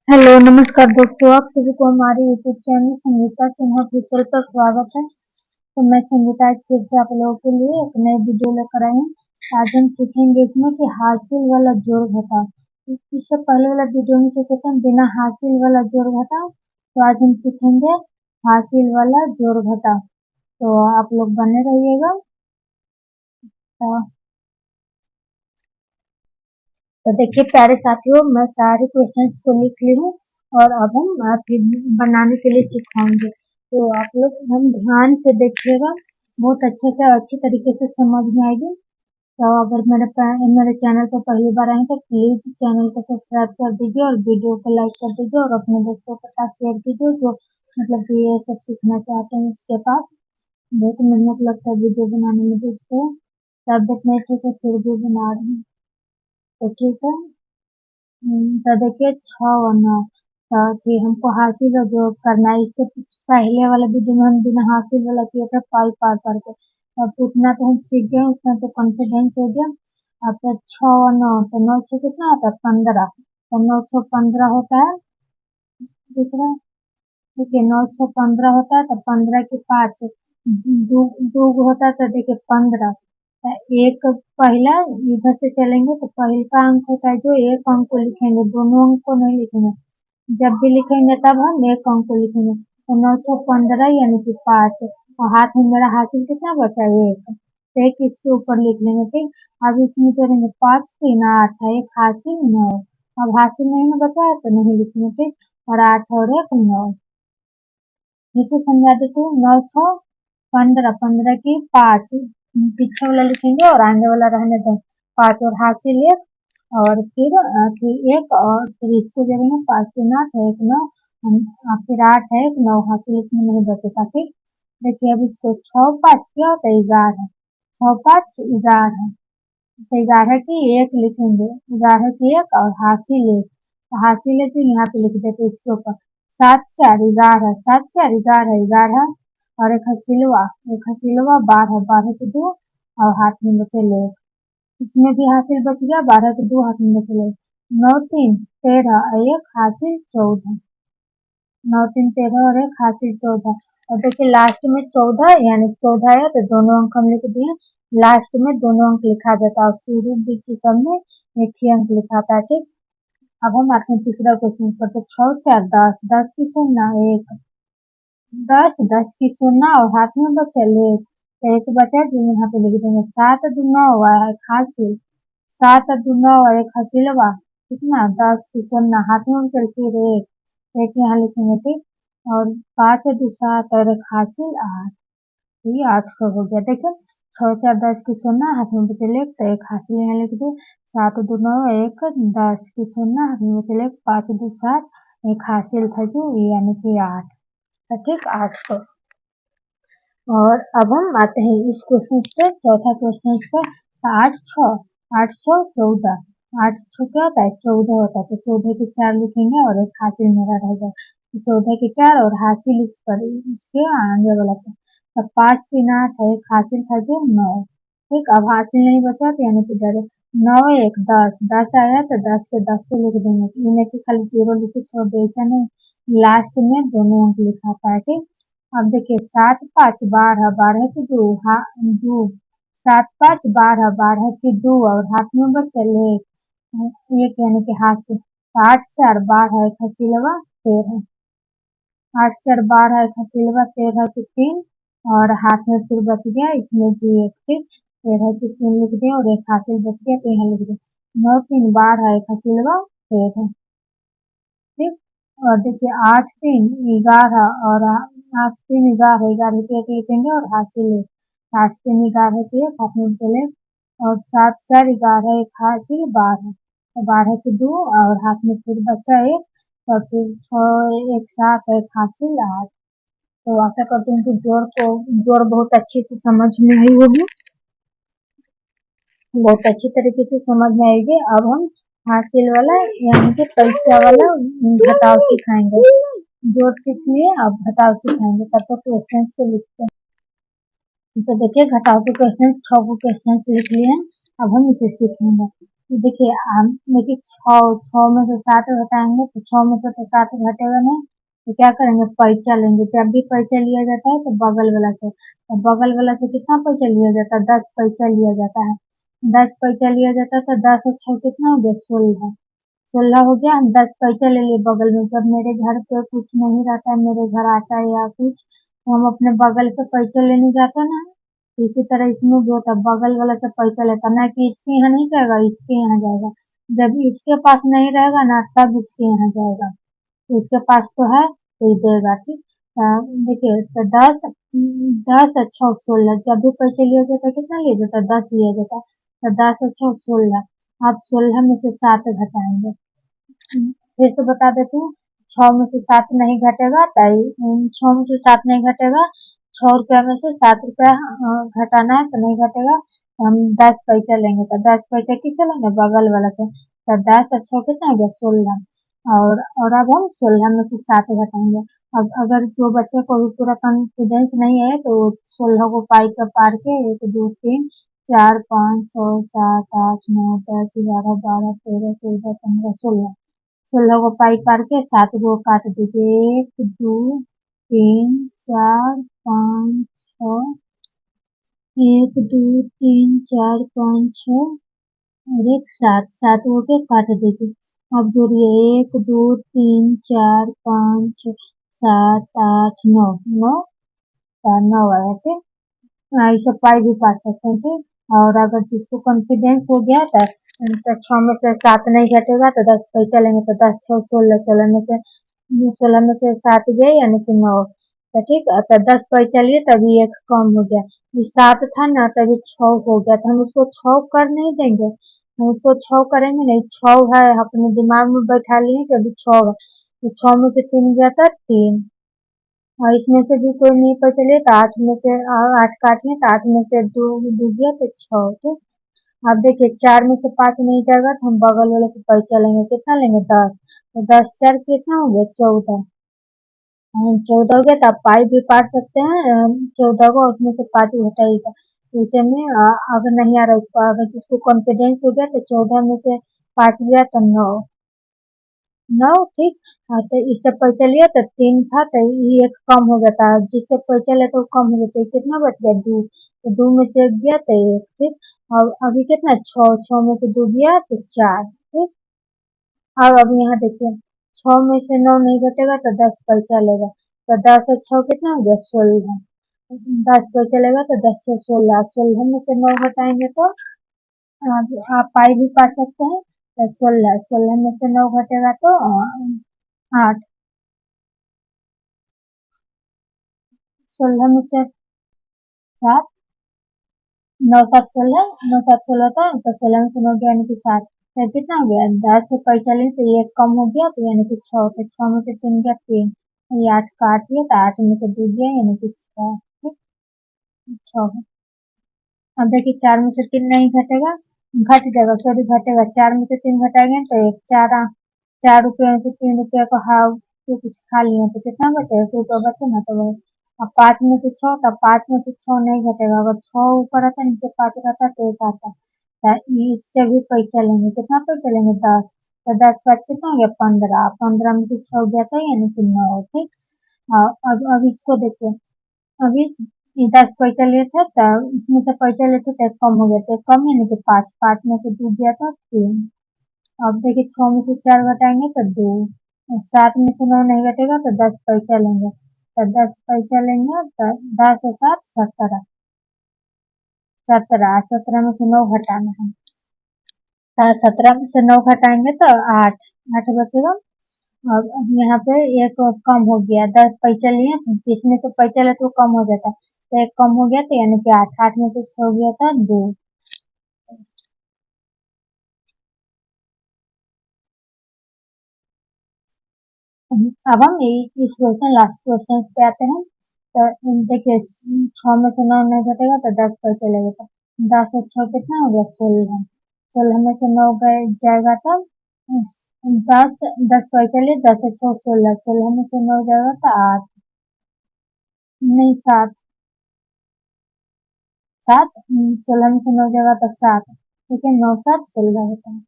Hello नमस्कार दोस्तों, आप सभी को हमारे YouTube channel Sangeeta Sinha official पर स्वागत है। तो मैं संगीता आज फिर से आप लोगों के लिए एक नई वीडियो लेकर आई हूँ। आज हम सीखेंगे इसमें कि हासिल वाला जोड़ घटाव। इससे पहले वाला वीडियो में सीखे थे बिना हासिल वाला जोड़ घटाव, तो आज हम सीखेंगे हासिल वाला जोड़ घटाव। तो आप लोग बने रहिएगा। तो देखिए प्यारे साथियों, मैं सारे क्वेश्चंस को लिख ली हूँ और अब हम फिर बनाने के लिए सिखाएंगे। तो आप लोग हम ध्यान से देखिएगा, बहुत अच्छे से अच्छी तरीके से समझ में आएगी। तो अगर मेरे चैनल पर पहली बार आए तो प्लीज चैनल को सब्सक्राइब कर दीजिए और वीडियो को लाइक कर दीजिए और अपने दोस्तों के साथ शेयर कीजिए जो मतलब कि ये सब सीखना चाहते हैं। उसके पास बहुत मेहनत लगता है वीडियो बनाने में दोस्तों, तबियत नहीं ठीक है फिर भी बना रही हूँ। तो ठीक है। तो देखिए 6 और 9 कि हमको हासिल और जो करना है। इससे पहले वाला वीडियो में हम बिना हासिल वाला किया था पाई पार करके। अब उतना तो हम सीख गए, उतना तो कॉन्फिडेंस हो गया। अब तो 6 और 9, तो 9 6 कितना होता है 15, तो 9 6 15 होता है। दिख रहा है? ठीक है, 9 6 15 होता है, तो 15 की 5 दो दो होता है, तो देखिए 15। एक पहला इधर से चलेंगे तो पहले का अंक होता है जो एक अंक को लिखेंगे, दोनों अंक को नहीं लिखेंगे। जब भी लिखेंगे तब हम एक अंक को लिखेंगे। तो 9 6 15 यानी कि 5, और हाथ में मेरा हासिल कितना बचा है एक, तो एक इसके ऊपर लिख लेंगे। ठीक, अब इसमें जोड़ेंगे 5 3 8 है, एक हासिल 9। अब हासिल नहीं में बचा है तो नहीं लिखेंगे। ठीक, और 8 और एक 9। इसे समझा देते हैं। 9 6 15, 15 की 5 पीछे वाला लिखेंगे और आगे वाला रहने दें। 5 और हासिल एक, और फिर एक, और फिर इसको जोड़ेंगे 5 3 8 है, एक 9, फिर 8 है, एक 9 हासिल इसमें नहीं बचेगा। ठीक, देखिए अब इसको 6 5 क्या होता है 11, 6 5 11, तो 11 की एक लिखेंगे, 11 की एक और हासिल एक, तो हासिल एक यहाँ पे लिख देते इसके ऊपर। 7 4 11, 7 4 11 11, और एक हसीलवा 12, 12 के 2 और हाथ में बचे ले, इसमें भी हासिल बच गया, 12 के 2 हाथ में बचे ले। 9 3 13 और एक हासिल 14, 9 3 13 और एक हासिल 14। और देखिए लास्ट में 14 यानी 14 है तो दोनों अंक हम लिख दिए। लास्ट में दोनों अंक लिखा जाता है और शुरू बीच सब में एक ही अंक लिखा था। ठीक, अब हम आते हैं तीसरा क्वेश्चन पर। तो 6 4 10, 10 की शून्य एक, 10 10 की शून्य और हाथ में बचा एक, तो एक बचा जो यहाँ पे लिख देंगे। 7 2 9 हुआ है हासिल, 7 2 9 एक हसीलवा कितना 10 की शून्य, हाथ में चल फिर एक यहाँ लिखेंगे। ठीक, और 5 2 7 और एक हासिल 8, ये 800 हो गया। देखिए 6 4 10 की शून्य, हाथ में बचे एक, तो एक हासिल यहाँ लिख दे। 7 2 9 एक 10 की शून्य, हाथ में बचे एक, 5 2 7 एक हासिल था जो यानी कि 8, ठीक 800। और अब हम आते हैं इस क्वेश्चन पे, चौथा क्वेश्चन पे। 8 6 814, 8 6 क्या होता है 14 होता है, तो 14 की 4 लिखेंगे और एक हासिल मेरा रह जाए। तो 14 की 4 और हासिल इस पर इसके आगे वाला पर, तब 5 3 8 है, एक हासिल था जो 9। ठीक, अब हासिल नहीं बचा तो यानी कि डायरेक्ट 9 1 10, 10 आया तो 10 के 10 से लिख देंगे, इन्हें कि खाली 0 लिखे छोड़ दे, ऐसा नहीं, लास्ट में दोनों अंक लिखा था। ठीक, अब देखिए 7 5 12, 12 की 2 2, 7 5 12, 12 की 2 और हाथ में बचा एक यानी कि हासिल। 8 4 12 एक हसीलवा 13, 8 4 12 एक हसीलवा 13 की 3, और हाथ में फिर बच गया इसमें भी एक। ठीक, 13 की 3 लिख दिया और एक हासिल बच गया तो यहाँ लिख दिया। 9 3 12 एक हसीलवा 13। ठीक, और देखिए 8 3 11 और 8 3 11, 11 की एक लिखेंगे और हासिल एक, 8 3 11 की एक हाथ में चले, और 7 4 11 एक हासिल 12, तो 12 की 2 और हाथ में फिर बचा एक, तो फिर 6 1 7 एक हासिल 8। तो आशा करती हूँ कि जोड़ बहुत अच्छे से समझ में आई होगी, बहुत अच्छी तरीके से समझ में आएगी। अब हम हासिल वाला यानी कि परीक्षा वाला घटाव सिखाएंगे। जोड़ सीख लिए, अब घटाव सिखाएंगे, तब तक क्वेश्चन को लिखते हैं। तो देखिए घटाव के क्वेश्चन 6 को क्वेश्चन लिख लिए हैं, अब हम इसे सीखेंगे। देखिए देखिए 6 में से 7 घटाएंगे तो 6 में से तो 7 घटेगा नहीं, तो क्या करेंगे पैंचा लेंगे। जब भी पैंचा लिया जाता है तो बगल वाला से, तो बगल वाला से कितना पैंचा लिया जाता है, 10 पैंचा लिया जाता है। 10 पैंचा लिया जाता है तो 10 और 6 कितना हो गया, 16। 16 हो गया। हम 10 पैंचा ले लिए बगल में। जब मेरे घर पे कुछ नहीं रहता है, मेरे घर आता है या कुछ, तो हम अपने बगल से पैंचा लेने जाते हैं ना, तो इसी तरह इसमें भी होता है, बगल वाला से पैसा लेता है, ना कि इसके यहाँ नहीं जाएगा, इसके यहाँ जाएगा। जब इसके पास नहीं रहेगा ना, तब इसके यहाँ जाएगा। तो इसके पास तो है तो ये देगा, ठीक। देखिए तो 10, 10 अच्छा 16, जब भी पैसे लिया जाता है कितना लिया जाता है, 10 लिया जाता है। तो 10 अच्छा 16, आप 16 में से 7 घटाएंगे। फिर से बता देती हूँ, 6 में से 7 नहीं घटेगा, ताई 6 में से 7 नहीं घटेगा। 6 रुपया में से 7 रुपया घटाना है तो नहीं घटेगा, तो हम 10 पैसा लेंगे। तो 10 पैसा किससे लेंगे, बगल वाला से। तो 10 और 6 कितना हो गया, 16। और अब हम 16 में से 7 घटाएंगे। अब अगर जो बच्चे को भी पूरा कॉन्फिडेंस नहीं है तो 16 को पाई का पार के 1 2 3 4 5 6 7 8 9 10 11 12 13 14 15 16, 16 को पाई करके 7 को काट दीजिए। 1 2 3 4 5 6, 1 2 3 4 5 6 और एक 7, 7 को के काट दीजिए। अब जोड़िए 1 2 3 4 5 7 8 9, 9 9 आया, ठीक। इसे पाई भी काट सकते हैं, ठीक। और अगर जिसको कॉन्फिडेंस हो गया तो 6 में से 7 नहीं घटेगा तो 10 पैसा लेंगे। तो 10 6 16, 16 में से 7 गए यानी कि 9, तो ठीक। तो 10 पैसा लिए तभी एक कम हो गया। ये 7 था ना, तभी 6 हो गया, तो हम उसको 6 कर नहीं देंगे, हम उसको 6 करेंगे नहीं। 6 है, अपने दिमाग में बैठा लिए कि अभी 6 है, तो 6 में से 3 गया था 3, और इसमें से भी कोई नहीं पता चले तो 8 में से 8 काटिए, तो 8 में से 2 डूब गया तो 6, ठीक। अब देखिए 4 में से 5 नहीं जाएगा तो हम बगल वाले से पैसा लेंगे, कितना लेंगे, 10। तो 10 4 कितना हो गया, 14। 14 हो गया तो आप पाई भी काट सकते हैं 14 को, उसमें से 5 घटाइएगा। तो इसे में अगर नहीं आ रहा इसको, अगर जिसको कॉन्फिडेंस हो गया तो 14 में से 5 गया तो 9, 9, ठीक। हाँ, तो इससे पैसा लिया तो 3 था, तो ये एक कम हो गया था, जिससे पैसा लिया तो वो कम हो गया, तो कितना बच गया, 2। तो 2 में से 1 गया तो 1, ठीक। और अभी कितना, 6, 6 में से 2 गया तो 4, ठीक। अब यहाँ देखिए 6 में से 9 नहीं घटेगा तो 10 पैसा लेगा। तो 10 और 6 कितना हो गया, 16। 10 पैसा लेगा तो 10 से 16, 16 में से 9 घटाएंगे तो आप पाई भी काट सकते हैं। तो 16, 16 में से 9 घटेगा तो 8, 16 में से 7, 9 7 16, 9 7 16 था, तो 16 में से 9 गया यानी कि 7, तो कितना हो गया, 10 से पैसा लिए तो ये कम हो गया, तो यानी कि 6, तो 6 में से 3 गया 3, ये 8 काट लिया तो 8 में से 2 गया यानी कि 6, ठीक। 6। अब देखिए 4 में से 3 नहीं घटेगा, घट जाएगा, सॉरी घटेगा। 4 में से 3 घटाएंगे तो 1 4, 4 रुपये में से 3 रुपये को हाफ तो कुछ खा लिए तो कितना बचेगा, 1 रुपया बचे ना, तो वही। अब 5 में से 6, तो 5 में से 6 नहीं घटेगा, अगर 6 ऊपर आता नीचे 5 रहता तो 1 आता, तो इससे भी पैसा लेंगे, कितना पैसा लेंगे, 10। तो 10 5 कितना हो गया, 15, 15 में से 6 गया था यानी कि 9, ठीक। अब इसको देखिए, अभी ये 10 पैसा लिए थे तो इसमें से पैसा लेते तो एक कम हो गया, तो एक कम यानी कि 5, 5 में से 2 गया था 3। अब देखिए 6 में से 4 घटाएंगे तो 2, 7 में से 9 नहीं घटेगा तो 10 पैसा लेंगे। तो 10 पैसा लेंगे तो 10 और 7 17, 17, 17 में से 9 घटाना है, तो 17 में से 9 घटाएंगे तो 8, 8 बचेगा। अब यहाँ पे एक कम हो गया, 10 पैसा लिए, जिसमें से पैसा लेते वो कम हो जाता है, तो एक कम हो गया तो यानी कि 8, 8 में से 6 गया था 2। अब हम इस क्वेश्चन लास्ट क्वेश्चन पे आते हैं। तो देखिए 6 में से 9 नहीं घटेगा तो 10 पैसे लगेगा, 10 और 6 कितना हो गया, 16। 16 में से 9 गए जाएगा तो 10, 10 पैसे लिए, 10 और 6 16, 16 में से 9 जाएगा तो 8, नहीं 7, 7, 16 में से 9 जाएगा तो 7, लेकिन 9 7 16 होता है।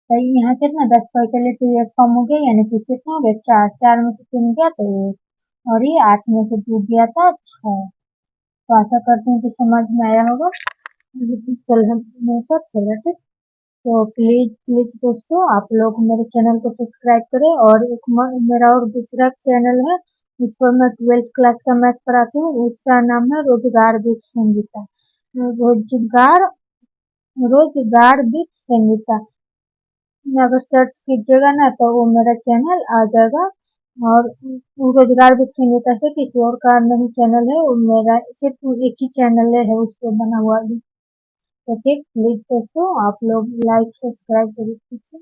तो यहाँ कितना 10 पर चले तो ये कम हो गया, यानी कि कितना हो गया 4, 4 में से 3 गया तो 1 और ये 8 में से 2 गया था 6। तो आशा करते हैं कि समझ में आया होगा। चल हम 9 7 16 ठीक। तो प्लीज दोस्तों आप लोग मेरे चैनल को सब्सक्राइब करें। और एक मेरा और दूसरा चैनल है जिस पर मैं 12th क्लास का मैथ पढ़ाती हूँ, उसका नाम है रोजगार विद संगीता। रोजगार रोजगार विद संगीता में अगर सर्च कीजिएगा ना तो वो मेरा चैनल आ जाएगा। और रोजगार विद संगीता से किसी और का नहीं चैनल है, वो मेरा सिर्फ एक ही चैनल है उस पर बना हुआ भी। तो ठीक, प्लीज दोस्तों आप लोग लाइक सब्सक्राइब जरूर कीजिए।